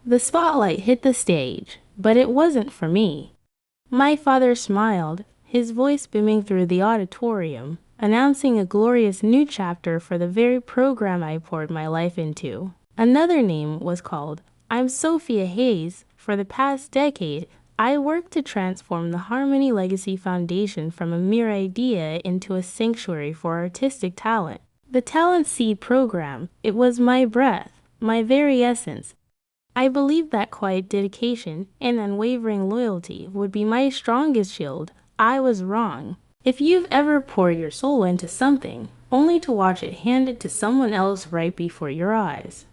The spotlight hit the stage, but it wasn't for me. My father smiled, his voice booming through the auditorium, announcing a glorious new chapter for the very program I poured my life into. Another name was called I'm Sophia Hayes. For the past decade, I worked to transform the Harmony Legacy Foundation from a mere idea into a sanctuary for artistic talent. The Talent Seed program, it was my breath, my very essence. I believed that quiet dedication and unwavering loyalty would be my strongest shield. I was wrong. If you've ever poured your soul into something, only to watch it handed to someone else right before your eyes,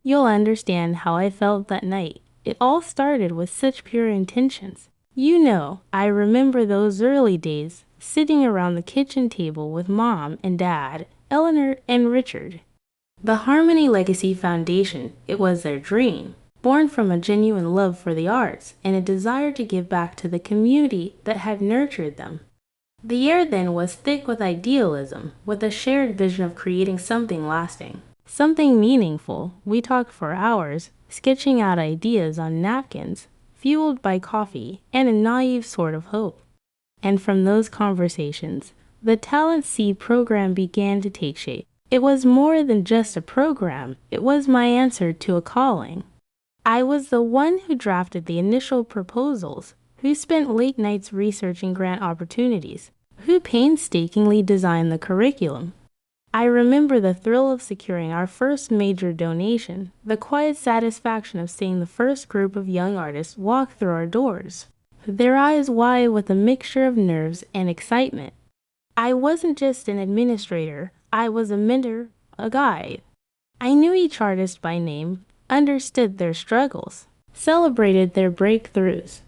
you'll understand how I felt that night. It all started with such pure intentions. I remember those early days, sitting around the kitchen table with Mom and Dad, Eleanor and Richard. The Harmony Legacy Foundation, it was their dream, born from a genuine love for the arts and a desire to give back to the community that had nurtured them. The air then was thick with idealism, with a shared vision of creating something lasting, something meaningful. We talked for hours, sketching out ideas on napkins, fueled by coffee and a naive sort of hope. And from those conversations, the Talent Seed program began to take shape. It was more than just a program, it was my answer to a calling. I was the one who drafted the initial proposals, who spent late nights researching grant opportunities, who painstakingly designed the curriculum. I remember the thrill of securing our first major donation, the quiet satisfaction of seeing the first group of young artists walk through our doors, their eyes wide with a mixture of nerves and excitement. I wasn't just an administrator, I was a mentor, a guide. I knew each artist by name, understood their struggles, celebrated their breakthroughs.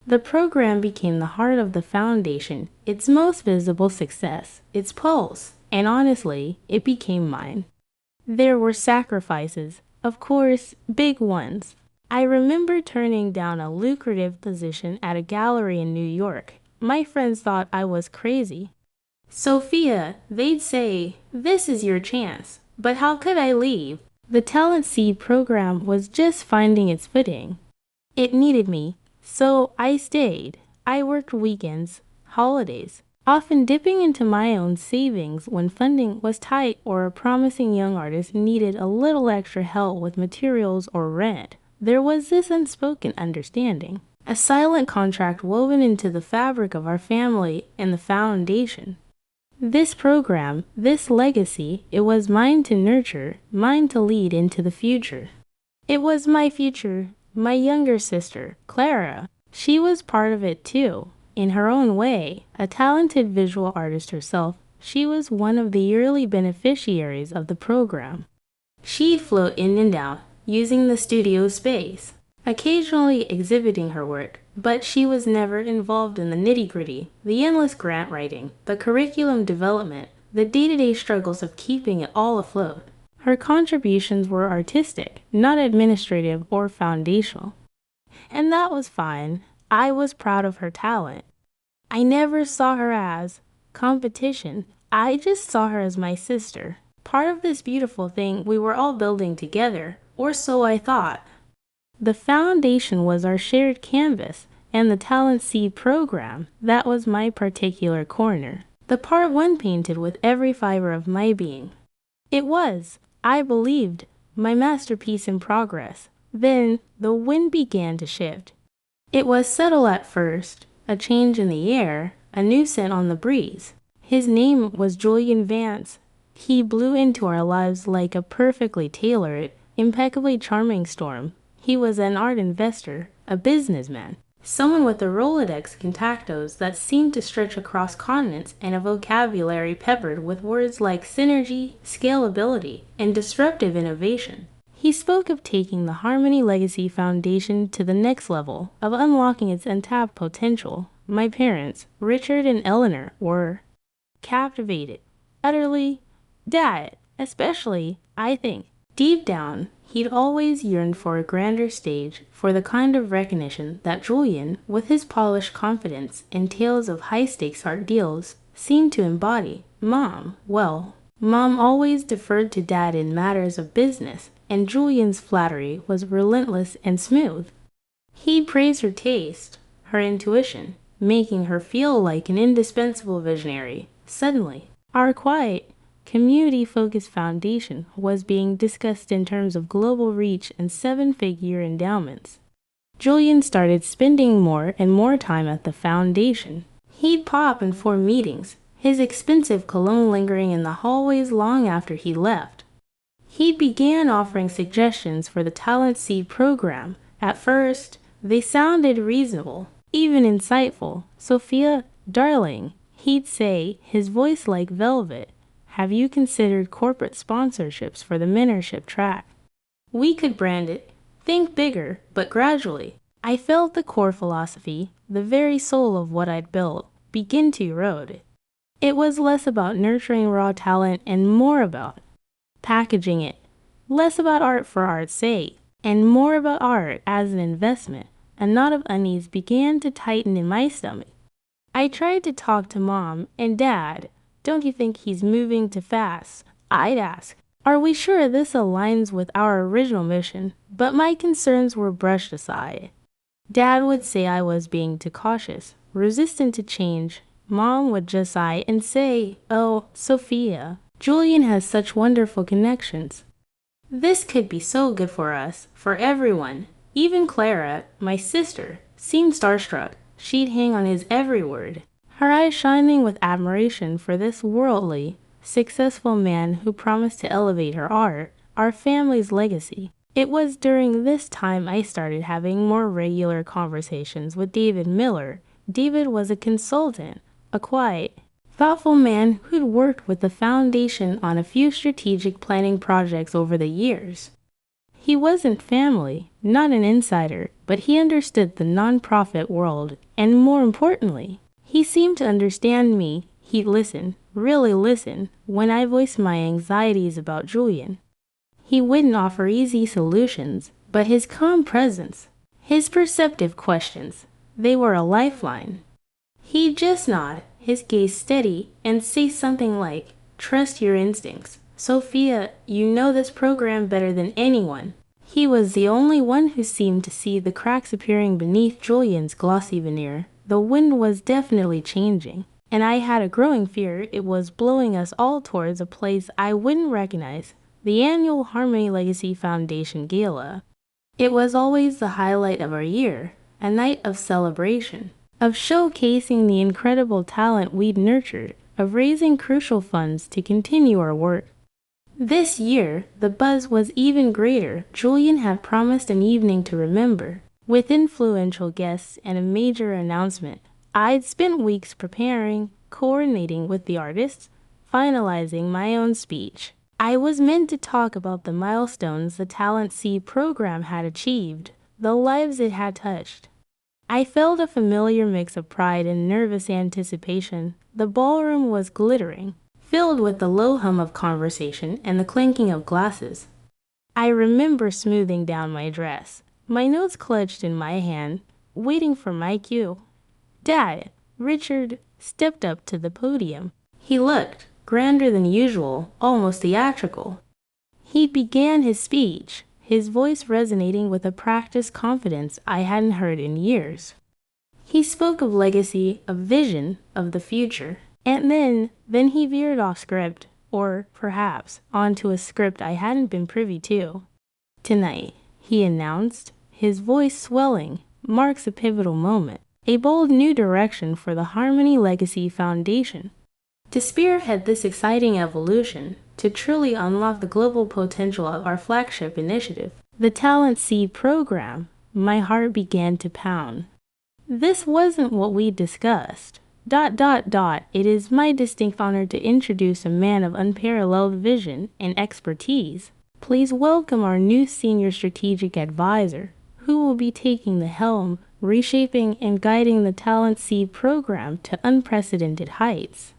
The program became the heart of the foundation, its most visible success, its pulse, and honestly, it became mine. There were sacrifices, of course, big ones. I remember turning down a lucrative position at a gallery in New York. My friends thought I was crazy. Sophia, they'd say, this is your chance. But how could I leave? The Talent Seed program was just finding its footing. It needed me, so I stayed. I worked weekends, holidays, often dipping into my own savings when funding was tight or a promising young artist needed a little extra help with materials or rent. There was this unspoken understanding, a silent contract woven into the fabric of our family and the foundation. This program, this legacy, it was mine to nurture, mine to lead into the future. It was my future, my younger sister, Clara. She was part of it too. In her own way, a talented visual artist herself, she was one of the early beneficiaries of the program. She'd float in and out, using the studio space, occasionally exhibiting her work, but she was never involved in the nitty-gritty, the endless grant writing, the curriculum development, the day-to-day struggles of keeping it all afloat. Her contributions were artistic, not administrative or foundational. And that was fine. I was proud of her talent. I never saw her as competition. I just saw her as my sister, part of this beautiful thing we were all building together, or so I thought. The foundation was our shared canvas, and the Talent Seed program, that was my particular corner, the part one painted with every fiber of my being. It was, I believed, my masterpiece in progress. Then the wind began to shift. It was subtle at first, a change in the air, a new scent on the breeze. His name was Julian Vance. He blew into our lives like a perfectly tailored, impeccably charming storm. He was an art investor, a businessman, someone with a Rolodex of contactos that seemed to stretch across continents and a vocabulary peppered with words like synergy, scalability, and disruptive innovation. He spoke of taking the Harmony Legacy Foundation to the next level, of unlocking its untapped potential. My parents, Richard and Eleanor, were captivated, utterly, Dad, especially, I think. Deep down, he'd always yearned for a grander stage, for the kind of recognition that Julian, with his polished confidence and tales of high-stakes art deals, seemed to embody. Mom always deferred to Dad in matters of business, and Julian's flattery was relentless and smooth. He'd praise her taste, her intuition, making her feel like an indispensable visionary. Suddenly, our quiet, community-focused foundation was being discussed in terms of global reach and seven-figure endowments. Julian started spending more and more time at the foundation. He'd pop in for meetings, his expensive cologne lingering in the hallways long after he left. He began offering suggestions for the Talent Seed program. At first, they sounded reasonable, even insightful. "Sophia, darling," he'd say, his voice like velvet, "have you considered corporate sponsorships for the mentorship track? We could brand it. Think bigger, but gradually." I felt the core philosophy, the very soul of what I'd built, begin to erode. It was less about nurturing raw talent and more about packaging it. Less about art for art's sake, and more about art as an investment. A knot of unease began to tighten in my stomach. I tried to talk to Mom and Dad. "Don't you think he's moving too fast?" I'd ask. "Are we sure this aligns with our original mission?" But my concerns were brushed aside. Dad would say I was being too cautious, resistant to change. Mom would just sigh and say, "Oh, Sophia, Julian has such wonderful connections. This could be so good for us, for everyone." Even Clara, my sister, seemed starstruck. She'd hang on his every word, her eyes shining with admiration for this worldly, successful man who promised to elevate her art, our family's legacy. It was during this time I started having more regular conversations with David Miller. David was a consultant, a quiet, thoughtful man who'd worked with the foundation on a few strategic planning projects over the years. He wasn't family, not an insider, but he understood the nonprofit world, and more importantly, he seemed to understand me. He'd listen, really listen, when I voiced my anxieties about Julian. He wouldn't offer easy solutions, but his calm presence, his perceptive questions, they were a lifeline. He'd just nod, his gaze steady, and say something like, "Trust your instincts. Sophia, you know this program better than anyone." He was the only one who seemed to see the cracks appearing beneath Julian's glossy veneer. The wind was definitely changing, and I had a growing fear it was blowing us all towards a place I wouldn't recognize. The annual Harmony Legacy Foundation Gala. It was always the highlight of our year, a night of celebration, of showcasing the incredible talent we'd nurtured, of raising crucial funds to continue our work. This year, the buzz was even greater. Julian had promised an evening to remember, with influential guests and a major announcement. I'd spent weeks preparing, coordinating with the artists, finalizing my own speech. I was meant to talk about the milestones the Talent Seed program had achieved, the lives it had touched. I felt a familiar mix of pride and nervous anticipation. The ballroom was glittering, filled with the low hum of conversation and the clinking of glasses. I remember smoothing down my dress, my notes clutched in my hand, waiting for my cue. Dad, Richard, stepped up to the podium. He looked grander than usual, almost theatrical. He began his speech, his voice resonating with a practiced confidence I hadn't heard in years. He spoke of legacy, of vision, of the future, and then he veered off script, or perhaps onto a script I hadn't been privy to. "Tonight," he announced, his voice swelling, "marks a pivotal moment, a bold new direction for the Harmony Legacy Foundation. To spearhead this exciting evolution, to truly unlock the global potential of our flagship initiative, the Talent Seed program," my heart began to pound. This wasn't what we discussed. It is my distinct honor to introduce a man of unparalleled vision and expertise. Please welcome our new senior strategic advisor, who will be taking the helm, reshaping and guiding the Talent Seed program to unprecedented heights.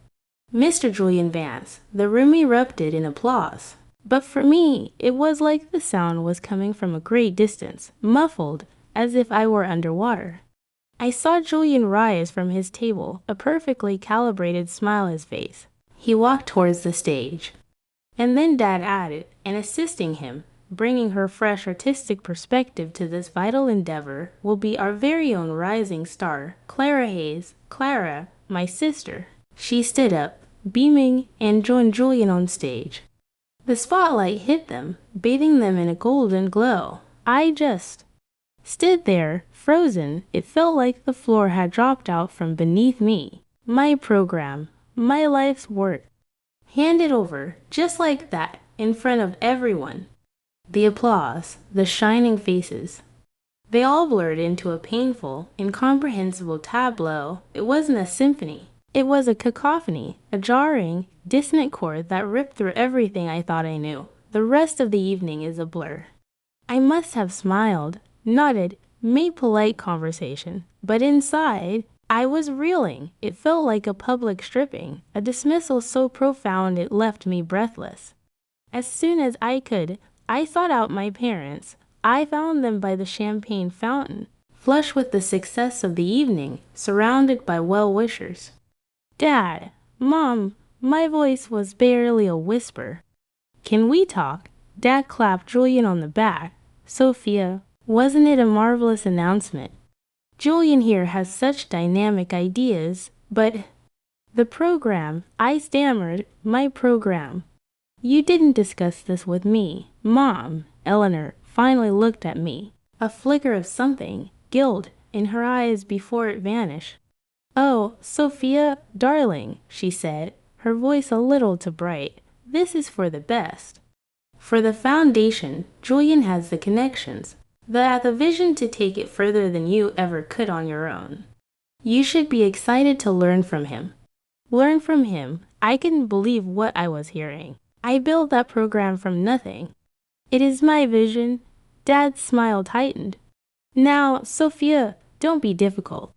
Mr. Julian Vance. The room erupted in applause. But for me, it was like the sound was coming from a great distance, muffled, as if I were underwater. I saw Julian rise from his table, a perfectly calibrated smile on his face. He walked towards the stage. And then Dad added, and assisting him, bringing her fresh artistic perspective to this vital endeavor, will be our very own rising star, Clara Hayes. Clara, my sister. She stood up, beaming, and joined Julian on stage. The spotlight hit them, bathing them in a golden glow. I just stood there, frozen. It felt like the floor had dropped out from beneath me. My program, my life's work, handed over, just like that, in front of everyone. The applause, the shining faces. They all blurred into a painful, incomprehensible tableau. It wasn't a symphony. It was a cacophony, a jarring, dissonant chord that ripped through everything I thought I knew. The rest of the evening is a blur. I must have smiled, nodded, made polite conversation, but inside, I was reeling. It felt like a public stripping, a dismissal so profound it left me breathless. As soon as I could, I sought out my parents. I found them by the champagne fountain, flush with the success of the evening, surrounded by well-wishers. Dad, Mom, my voice was barely a whisper. Can we talk? Dad clapped Julian on the back. Sophia, wasn't it a marvelous announcement? Julian here has such dynamic ideas, but the program, I stammered, my program. You didn't discuss this with me. Mom, Eleanor, finally looked at me, a flicker of something, guilt, in her eyes before it vanished. Oh, Sophia, darling, she said, her voice a little too bright. This is for the best. For the foundation, Julian has the connections, the vision to take it further than you ever could on your own. You should be excited to learn from him. Learn from him. I couldn't believe what I was hearing. I built that program from nothing. It is my vision. Dad's smile tightened. Now, Sophia, don't be difficult.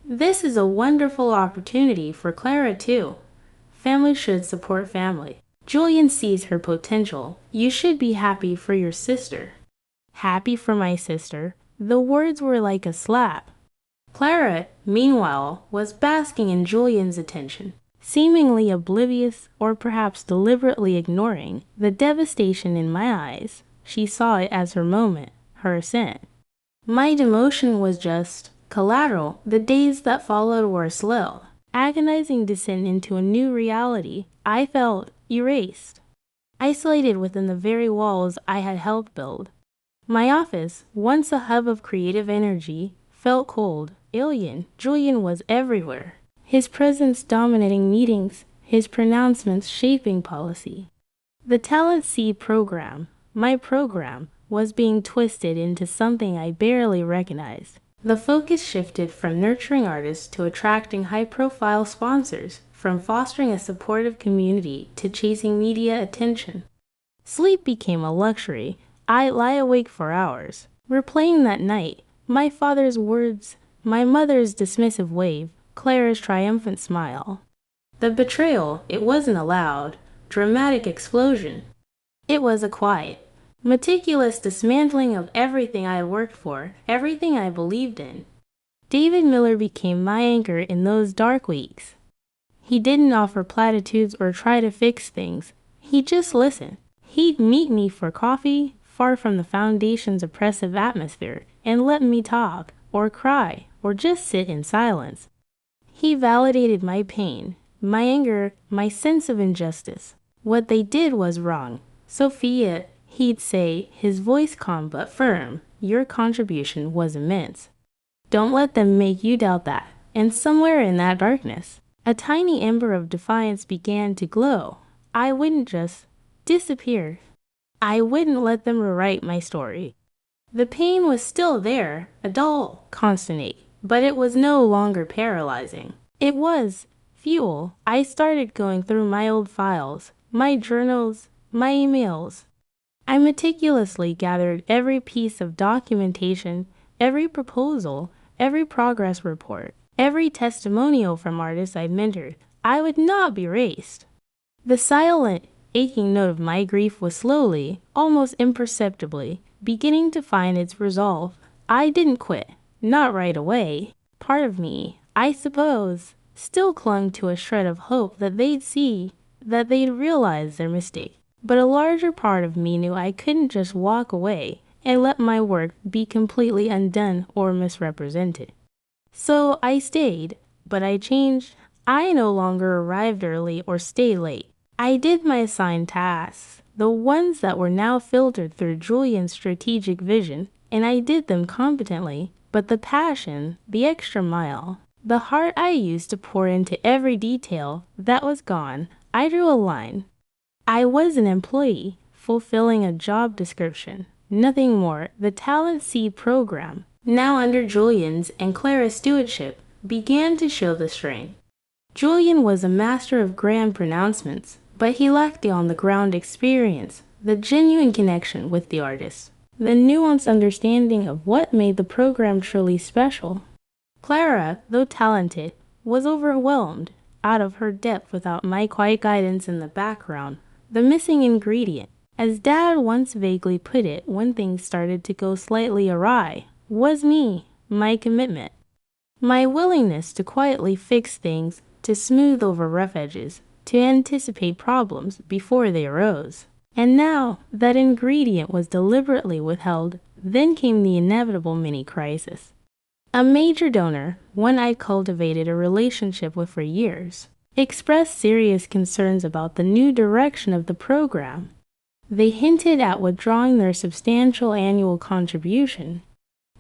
This is a wonderful opportunity for Clara too. Family should support family. Julian sees her potential. You should be happy for your sister. Happy for my sister. The words were like a slap. Clara, meanwhile, was basking in Julian's attention, seemingly oblivious or perhaps deliberately ignoring the devastation in my eyes. She saw it as her moment, her ascent. My demotion was just collateral. The days that followed were slow, agonizing descent into a new reality. I felt erased, isolated within the very walls I had helped build. My office, once a hub of creative energy, felt cold, alien. Julian was everywhere, his presence dominating meetings, his pronouncements shaping policy. The Talent Seed program, my program, was being twisted into something I barely recognized. The focus shifted from nurturing artists to attracting high-profile sponsors, from fostering a supportive community to chasing media attention. Sleep became a luxury. I lie awake for hours, replaying that night, my father's words, my mother's dismissive wave, Clara's triumphant smile. The betrayal, it wasn't a loud, dramatic explosion. It was a quiet, meticulous dismantling of everything I had worked for, everything I believed in. David Miller became my anchor in those dark weeks. He didn't offer platitudes or try to fix things. He just listened. He'd meet me for coffee, far from the foundation's oppressive atmosphere, and let me talk, or cry, or just sit in silence. He validated my pain, my anger, my sense of injustice. What they did was wrong. Sophia, he'd say, his voice calm but firm, your contribution was immense. Don't let them make you doubt that. And somewhere in that darkness, a tiny ember of defiance began to glow. I wouldn't just disappear. I wouldn't let them rewrite my story. The pain was still there, a dull, constant ache, but it was no longer paralyzing. It was fuel. I started going through my old files, my journals, my emails. I meticulously gathered every piece of documentation, every proposal, every progress report, every testimonial from artists I'd mentored. I would not be erased. The silent, aching note of my grief was slowly, almost imperceptibly, beginning to find its resolve. I didn't quit, not right away. Part of me, I suppose, still clung to a shred of hope that they'd see, that they'd realize their mistake. But a larger part of me knew I couldn't just walk away and let my work be completely undone or misrepresented. So I stayed, but I changed. I no longer arrived early or stayed late. I did my assigned tasks, the ones that were now filtered through Julian's strategic vision, and I did them competently. But the passion, the extra mile, the heart I used to pour into every detail, that was gone. I drew a line. I was an employee, fulfilling a job description. Nothing more. The Talent Seed program, now under Julian's and Clara's stewardship, began to show the strain. Julian was a master of grand pronouncements, but he lacked the on-the-ground experience, the genuine connection with the artist, the nuanced understanding of what made the program truly special. Clara, though talented, was overwhelmed, out of her depth without my quiet guidance in the background. The missing ingredient, as Dad once vaguely put it when things started to go slightly awry, was me, my commitment, my willingness to quietly fix things, to smooth over rough edges, to anticipate problems before they arose. And now that ingredient was deliberately withheld, then came the inevitable mini-crisis. A major donor, one I'd cultivated a relationship with for years, expressed serious concerns about the new direction of the program. They hinted at withdrawing their substantial annual contribution.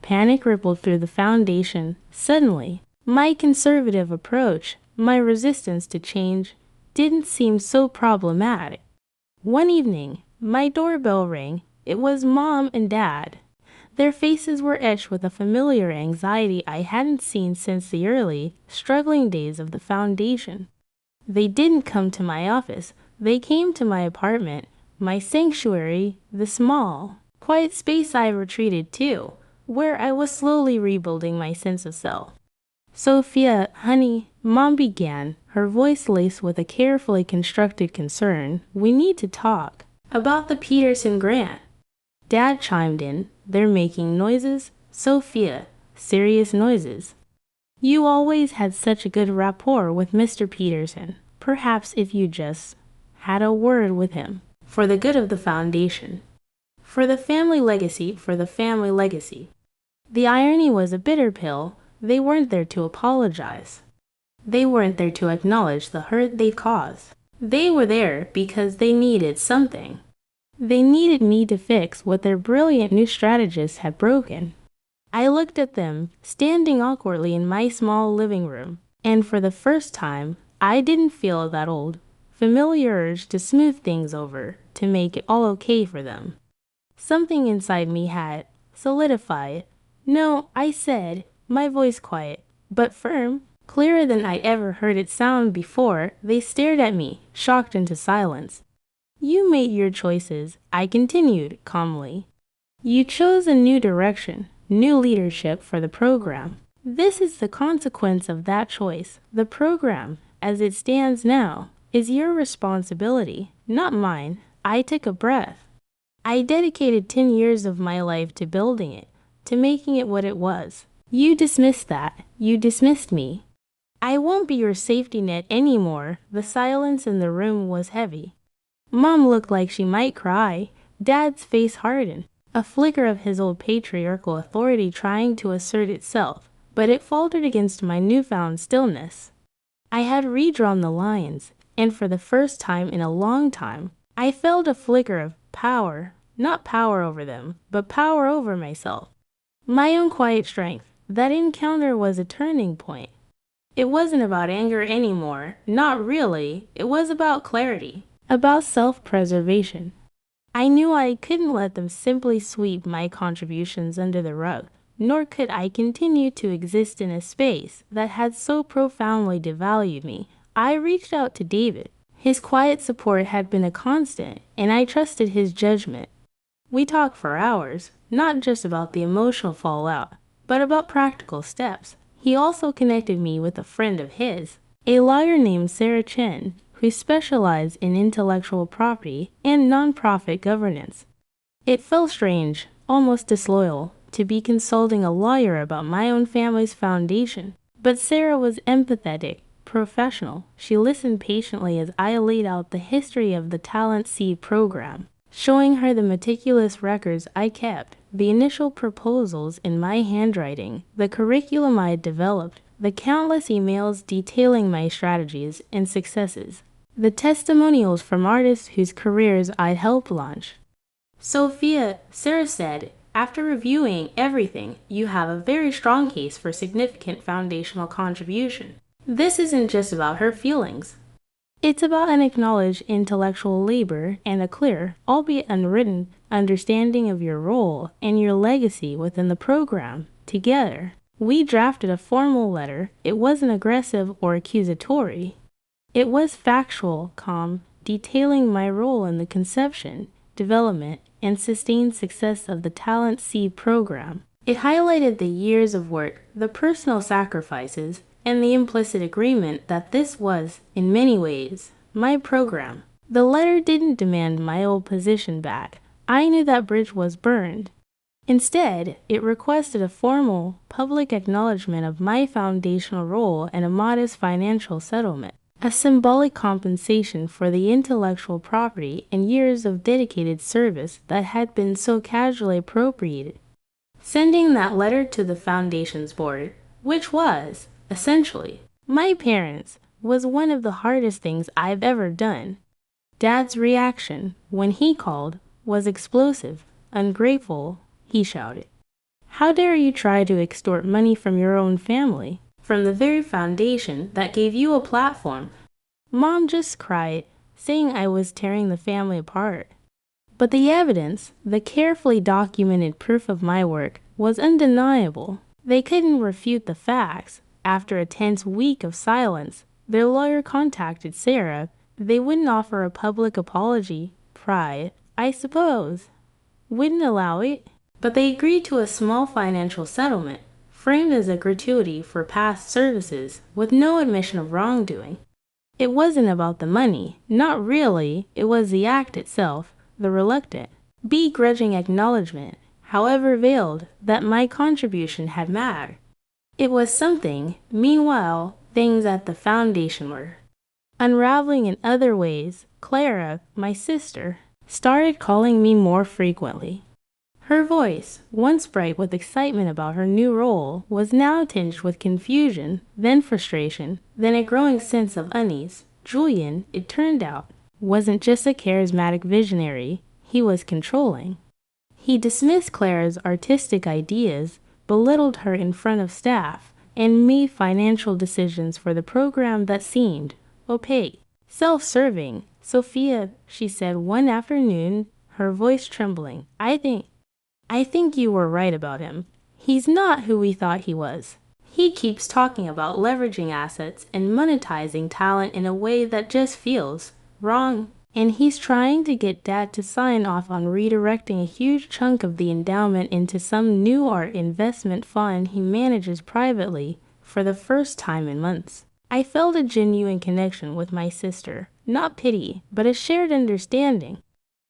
Panic rippled through the foundation. Suddenly, my conservative approach, my resistance to change, didn't seem so problematic. One evening, my doorbell rang. It was Mom and Dad. Their faces were etched with a familiar anxiety I hadn't seen since the early, struggling days of the foundation. They didn't come to my office. They came to my apartment, my sanctuary, the small, quiet space I retreated to, where I was slowly rebuilding my sense of self. "Sophia, honey," Mom began, her voice laced with a carefully constructed concern, "we need to talk about the Peterson grant." Dad chimed in, "They're making noises." "Sophia, serious noises. You always had such a good rapport with Mr. Peterson. Perhaps if you just had a word with him, for the good of the foundation, for the family legacy, for the family legacy." The irony was a bitter pill. They weren't there to apologize. They weren't there to acknowledge the hurt they'd caused. They were there because they needed something. They needed me to fix what their brilliant new strategist had broken. I looked at them, standing awkwardly in my small living room, and for the first time, I didn't feel that old, familiar urge to smooth things over, to make it all okay for them. Something inside me had solidified. "No," I said, my voice quiet, but firm, clearer than I'd ever heard it sound before. They stared at me, shocked into silence. "You made your choices," I continued calmly. "You chose a new direction, new leadership for the program. This is the consequence of that choice. The program, as it stands now, is your responsibility, not mine." I took a breath. I dedicated 10 years of my life to building it, to making it what it was. You dismissed that. You dismissed me. I won't be your safety net anymore. The silence in the room was heavy. Mom looked like she might cry. Dad's face hardened, a flicker of his old patriarchal authority trying to assert itself, but it faltered against my newfound stillness. I had redrawn the lines, and for the first time in a long time, I felt a flicker of power, not power over them, but power over myself. My own quiet strength. That encounter was a turning point. It wasn't about anger anymore, not really. It was about clarity, about self-preservation. I knew I couldn't let them simply sweep my contributions under the rug, nor could I continue to exist in a space that had so profoundly devalued me. I reached out to David. His quiet support had been a constant, and I trusted his judgment. We talked for hours, not just about the emotional fallout, but about practical steps. He also connected me with a friend of his, a lawyer named Sarah Chen, who specialized in intellectual property and nonprofit governance. It felt strange, almost disloyal, to be consulting a lawyer about my own family's foundation, but Sarah was empathetic, professional. She listened patiently as I laid out the history of the Talent Seed program, showing her the meticulous records I kept, the initial proposals in my handwriting, the curriculum I had developed, the countless emails detailing my strategies and successes, the testimonials from artists whose careers I'd helped launch. Sophia, Sarah said, after reviewing everything, you have a very strong case for significant foundational contribution. This isn't just about her feelings. It's about an acknowledged intellectual labor and a clear, albeit unwritten, understanding of your role and your legacy within the program. Together, we drafted a formal letter. It wasn't aggressive or accusatory. It was factual, calm, detailing my role in the conception, development, and sustained success of the Talent Seed program. It highlighted the years of work, the personal sacrifices, and the implicit agreement that this was, in many ways, my program. The letter didn't demand my old position back. I knew that bridge was burned. Instead, it requested a formal, public acknowledgement of my foundational role and a modest financial settlement, a symbolic compensation for the intellectual property and years of dedicated service that had been so casually appropriated. Sending that letter to the Foundation's board, which was, essentially, my parents, was one of the hardest things I've ever done. Dad's reaction, when he called, was explosive. Ungrateful, he shouted. How dare you try to extort money from your own family, from the very foundation that gave you a platform? Mom just cried, saying I was tearing the family apart. But the evidence, the carefully documented proof of my work, was undeniable. They couldn't refute the facts. After a tense week of silence, their lawyer contacted Sarah. They wouldn't offer a public apology. Pride, I suppose, wouldn't allow it. But they agreed to a small financial settlement, framed as a gratuity for past services, with no admission of wrongdoing. It wasn't about the money. Not really. It was the act itself, the reluctant, begrudging acknowledgement, however veiled, that my contribution had mattered. It was something. Meanwhile, things at the Foundation were unraveling in other ways. Clara, my sister, started calling me more frequently. Her voice, once bright with excitement about her new role, was now tinged with confusion, then frustration, then a growing sense of unease. Julian, it turned out, wasn't just a charismatic visionary, he was controlling. He dismissed Clara's artistic ideas, belittled her in front of staff, and made financial decisions for the program that seemed opaque, self-serving. Sophia, she said one afternoon, her voice trembling, I think you were right about him. He's not who we thought he was. He keeps talking about leveraging assets and monetizing talent in a way that just feels wrong. And he's trying to get Dad to sign off on redirecting a huge chunk of the endowment into some new art investment fund he manages privately for the first time in months. I felt a genuine connection with my sister, not pity, but a shared understanding.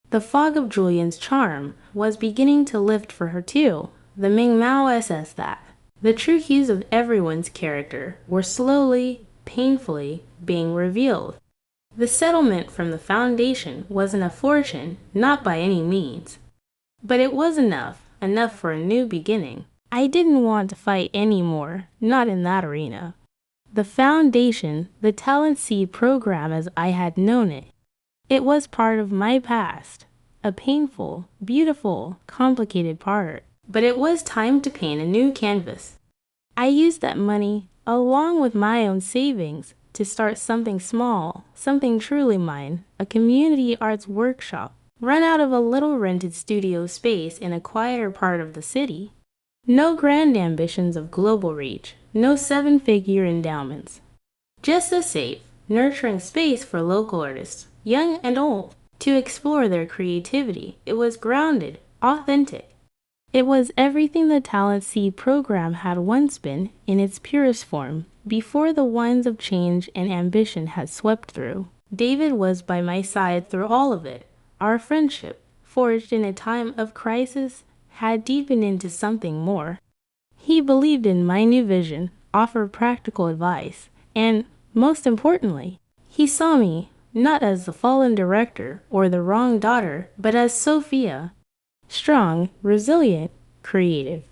The fog of Julian's charm was beginning to lift for her too. The Ming Mao SS that. The true hues of everyone's character were slowly, painfully being revealed. The settlement from the Foundation wasn't a fortune, not by any means. But it was enough for a new beginning. I didn't want to fight anymore, not in that arena. The Foundation, the Talent Seed program as I had known it, it was part of my past. A painful, beautiful, complicated part. But it was time to paint a new canvas. I used that money, along with my own savings, to start something small, something truly mine, a community arts workshop, run out of a little rented studio space in a quieter part of the city. No grand ambitions of global reach, no seven-figure endowments. Just a safe, nurturing space for local artists, young and old, to explore their creativity. It was grounded, authentic. It was everything the Talent Seed program had once been in its purest form, before the winds of change and ambition had swept through. David was by my side through all of it. Our friendship, forged in a time of crisis, had deepened into something more. He believed in my new vision, offered practical advice, and, Most importantly, he saw me not as the fallen director or the wrong daughter, but as Sophia, strong, resilient, creative.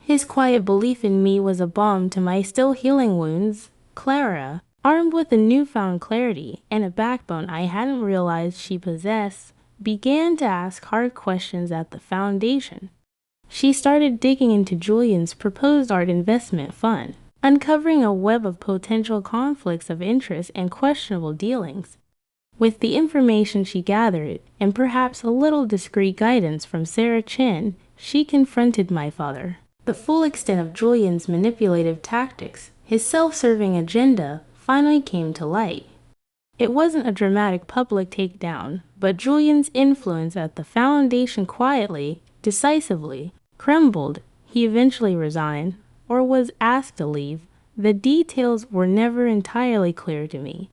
His quiet belief in me was a balm to my still healing wounds. Clara, armed with a newfound clarity and a backbone I hadn't realized she possessed, began to ask hard questions at the foundation. She started digging into Julian's proposed art investment fund, uncovering a web of potential conflicts of interest and questionable dealings. With the information she gathered, and perhaps a little discreet guidance from Sarah Chen, she confronted my father. The full extent of Julian's manipulative tactics, his self-serving agenda, finally came to light. It wasn't a dramatic public takedown, but Julian's influence at the foundation quietly, decisively, crumbled. He eventually resigned, or was asked to leave. The details were never entirely clear to me.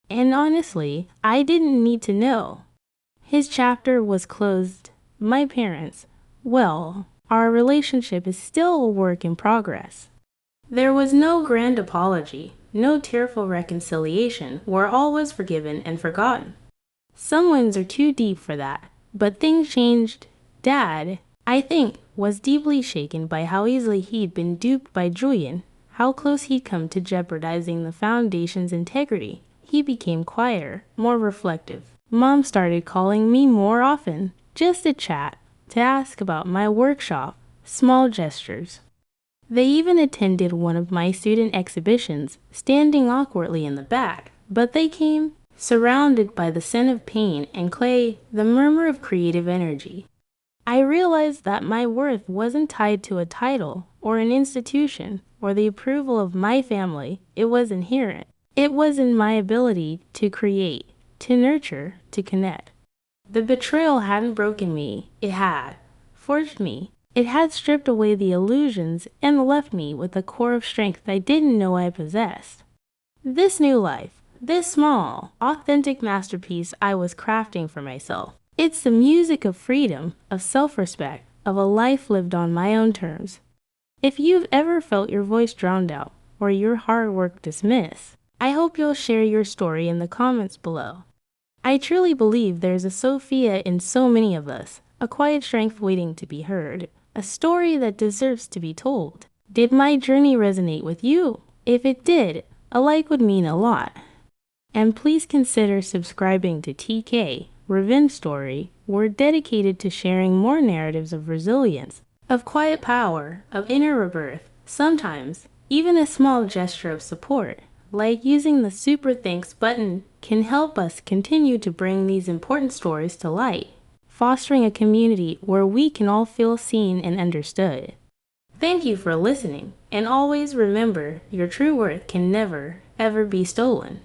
And honestly, I didn't need to know. His chapter was closed. My parents, well, our relationship is still a work in progress. There was no grand apology, no tearful reconciliation where all was forgiven and forgotten. Some wounds are too deep for that, but things changed. Dad, I think, was deeply shaken by how easily he'd been duped by Julian, how close he'd come to jeopardizing the foundation's integrity. He became quieter, more reflective. Mom started calling me more often, just to chat, to ask about my workshop, small gestures. They even attended one of my student exhibitions, standing awkwardly in the back, but they came, surrounded by the scent of paint and clay, the murmur of creative energy. I realized that my worth wasn't tied to a title or an institution or the approval of my family. It was inherent. It was in my ability to create, to nurture, to connect. The betrayal hadn't broken me. It had forged me. It had stripped away the illusions and left me with a core of strength I didn't know I possessed. This new life, this small, authentic masterpiece I was crafting for myself. It's the music of freedom, of self-respect, of a life lived on my own terms. If you've ever felt your voice drowned out or your hard work dismissed, I hope you'll share your story in the comments below. I truly believe there's a Sophia in so many of us, a quiet strength waiting to be heard, a story that deserves to be told. Did my journey resonate with you? If it did, a like would mean a lot. And please consider subscribing to TK, Revenge Story. We're dedicated to sharing more narratives of resilience, of quiet power, of inner rebirth. Sometimes, even a small gesture of support, like using the Super Thanks button, can help us continue to bring these important stories to light, fostering a community where we can all feel seen and understood. Thank you for listening, and always remember, your true worth can never, ever be stolen.